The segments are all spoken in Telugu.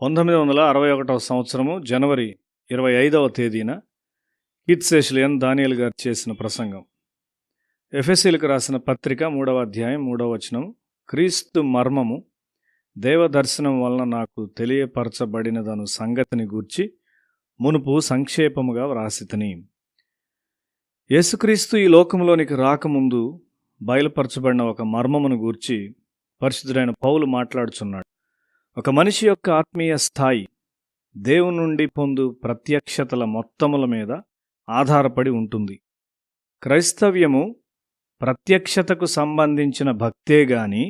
1961 సంవత్సరము జనవరి 25వ తేదీన కీత్ సెషలియన్ దానియేల్ గారు చేసిన ప్రసంగం. ఎఫెసీలకు రాసిన పత్రిక 3వ అధ్యాయం 3వ వచనం. క్రీస్తు మర్మము దేవదర్శనం వలన నాకు తెలియపరచబడినదను సంగతిని గూర్చి మునుపు సంక్షేపముగా వ్రాసితిని. యేసుక్రీస్తు ఈ లోకంలోనికి రాకముందు బయలుపరచబడిన ఒక మర్మమును గూర్చి పరిశుద్ధుడైన పౌలు మాట్లాడుచున్నాడు. ఒక మనిషి యొక్క ఆత్మీయ స్థాయి దేవుని నుండి పొందు ప్రత్యక్షతల మొత్తముల మీద ఆధారపడి ఉంటుంది. క్రైస్తవ్యము ప్రత్యక్షతకు సంబంధించిన భక్తే గాని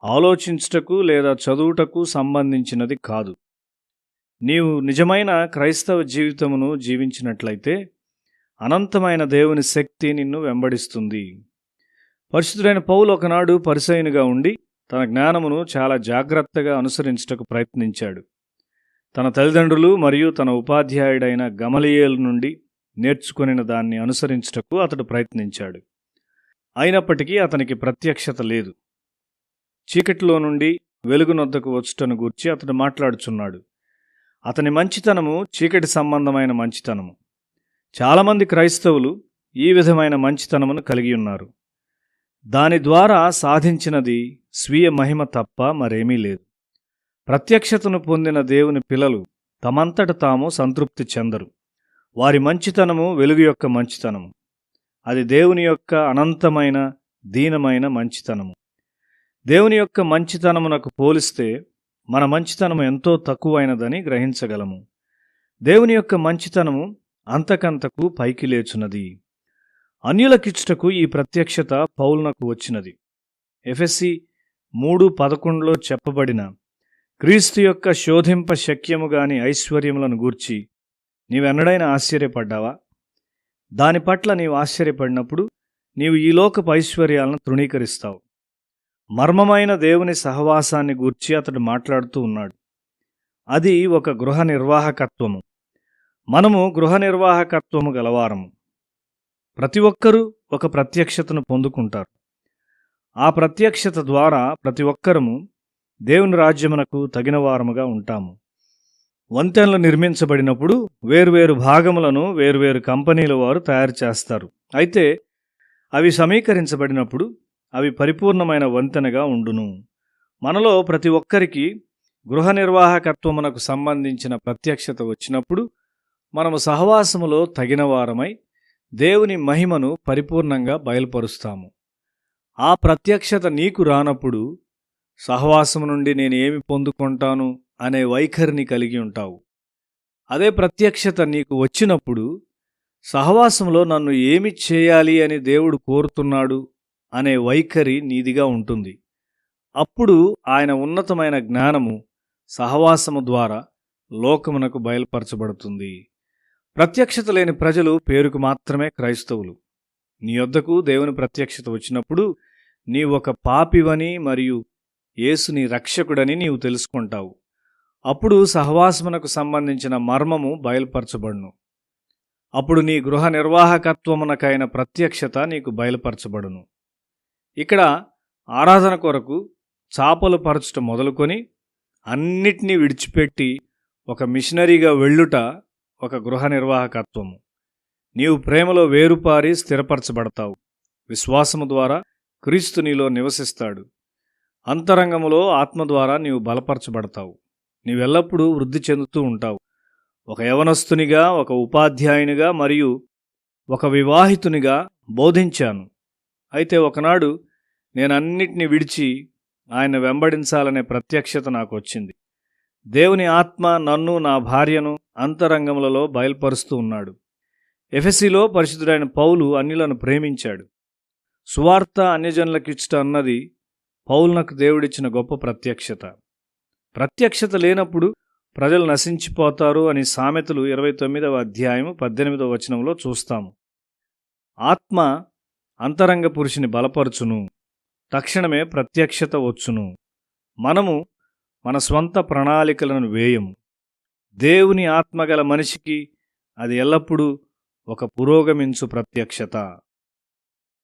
ఆలోచించుటకు లేదా చదువుటకు సంబంధించినది కాదు. నీవు నిజమైన క్రైస్తవ జీవితమును జీవించినట్లయితే అనంతమైన దేవుని శక్తి నిన్ను వెంబడిస్తుంది. పరిశుద్ధుడైన పౌలు ఒకనాడు పరిసయ్యునిగా ఉండి తన జ్ఞానమును చాలా జాగ్రత్తగా అనుసరించుటకు ప్రయత్నించాడు. తన తల్లిదండ్రులు మరియు తన ఉపాధ్యాయుడైన గమలియేలు నుండి నేర్చుకొనిన దాన్ని అనుసరించుటకు అతడు ప్రయత్నించాడు. అయినప్పటికీ అతనికి ప్రత్యక్షత లేదు. చీకటిలో నుండి వెలుగునొద్దకు వచ్చుటను గూర్చి అతడు మాట్లాడుచున్నాడు. అతని మంచితనము చీకటి సంబంధమైన మంచితనము. చాలామంది క్రైస్తవులు ఈ విధమైన మంచితనమును కలిగి ఉన్నారు. దాని ద్వారా సాధించినది స్వీయ మహిమ తప్ప మరేమీ లేదు. ప్రత్యక్షతను పొందిన దేవుని పిల్లలు తమంతట తాము సంతృప్తి చెందరు. వారి మంచితనము వెలుగు యొక్క మంచితనము. అది దేవుని యొక్క అనంతమైన దీనమైన మంచితనము. దేవుని యొక్క మంచితనమునకు పోలిస్తే మన మంచితనము ఎంతో తక్కువైనదని గ్రహించగలము. దేవుని యొక్క మంచితనము అంతకంతకు పైకి లేచున్నది. అన్యులకిచ్చుటకు ఈ ప్రత్యక్షత పౌలునకు వచ్చినది. ఎఫెసీ 3:11 చెప్పబడిన క్రీస్తు యొక్క శోధింప శక్యముగాని ఐశ్వర్యములను గూర్చి నీవెన్నడైనా ఆశ్చర్యపడ్డావా? దాని పట్ల నీవు ఆశ్చర్యపడినప్పుడు నీవు ఈ లోకపు ఐశ్వర్యాలను తృణీకరిస్తావు. మర్మమైన దేవుని సహవాసాన్ని గూర్చి అతడు మాట్లాడుతూ ఉన్నాడు. అది ఒక గృహ నిర్వాహకత్వము. మనము గృహ నిర్వాహకత్వము గలవారము. ప్రతి ఒక్కరూ ఒక ప్రత్యక్షతను పొందుకుంటారు. ఆ ప్రత్యక్షత ద్వారా ప్రతి ఒక్కరము దేవుని రాజ్యమునకు తగిన వారముగా ఉంటాము. వంతెనలు నిర్మించబడినప్పుడు వేర్వేరు భాగములను వేర్వేరు కంపెనీల వారు తయారు చేస్తారు. అయితే అవి సమీకరించబడినప్పుడు అవి పరిపూర్ణమైన వంతెనగా ఉండును. మనలో ప్రతి ఒక్కరికి గృహ నిర్వాహకత్వమునకు సంబంధించిన ప్రత్యక్షత వచ్చినప్పుడు మనము సహవాసములో తగిన వారమై దేవుని మహిమను పరిపూర్ణంగా బయలుపరుస్తాము. ఆ ప్రత్యక్షత నీకు రానప్పుడు సహవాసము నుండి నేను ఏమి పొందుకుంటాను అనే వైఖరిని కలిగి ఉంటావు. అదే ప్రత్యక్షత నీకు వచ్చినప్పుడు సహవాసంలో నన్ను ఏమి చేయాలి అని దేవుడు కోరుతున్నాడు అనే వైఖరి నీదిగా ఉంటుంది. అప్పుడు ఆయన ఉన్నతమైన జ్ఞానము సహవాసము ద్వారా లోకమునకు బయలుపరచబడుతుంది. ప్రత్యక్షత లేని ప్రజలు పేరుకు మాత్రమే క్రైస్తవులు. నీ యొద్దకు దేవుని ప్రత్యక్షత వచ్చినప్పుడు నీవు ఒక పాపివని మరియు యేసు నీ రక్షకుడని నీవు తెలుసుకుంటావు. అప్పుడు సహవాసమునకు సంబంధించిన మర్మము బయలుపరచబడును. అప్పుడు నీ గృహ నిర్వాహకత్వమునకైన ప్రత్యక్షత నీకు బయలుపరచబడును. ఇక్కడ ఆరాధన కొరకు చాపలు పరచుట మొదలుకొని అన్నిటినీ విడిచిపెట్టి ఒక మిషనరీగా వెళ్ళుట ఒక గృహ నిర్వాహకత్వము. నీవు ప్రేమలో వేరుపారి స్థిరపరచబడతావు. విశ్వాసము ద్వారా క్రీస్తు నీలో నివసిస్తాడు. అంతరంగములో ఆత్మ ద్వారా నీవు బలపరచబడతావు. నీవెల్లప్పుడూ వృద్ధి చెందుతూ ఉంటావు. ఒక యవనస్తునిగా, ఒక ఉపాధ్యాయునిగా మరియు ఒక వివాహితునిగా బోధించాను. అయితే ఒకనాడు నేను అన్నిటినీ విడిచి ఆయన వెంబడించాలనే ప్రత్యక్షత నాకు వచ్చింది. దేవుని ఆత్మ నన్ను, నా భార్యను అంతరంగములలో బయలుపరుస్తూ ఉన్నాడు. ఎఫెసీలో పరిశుద్ధుడైన పౌలు అన్యులను ప్రేమించాడు. సువార్త అన్యజనులకిచ్చుట అన్నది పౌలునకు దేవుడిచ్చిన గొప్ప ప్రత్యక్షత. ప్రత్యక్షత లేనప్పుడు ప్రజలు నశించిపోతారు అని సామెతలు 29వ అధ్యాయం 18వ వచనంలో చూస్తాము. ఆత్మ అంతరంగ పురుషుని బలపరుచును. తక్షణమే ప్రత్యక్షత వచ్చును. మనము మన స్వంత ప్రణాళికలను వేయము. దేవుని ఆత్మగల మనిషికి అది ఎల్లప్పుడూ ఒక పురోగమించు ప్రత్యక్షత.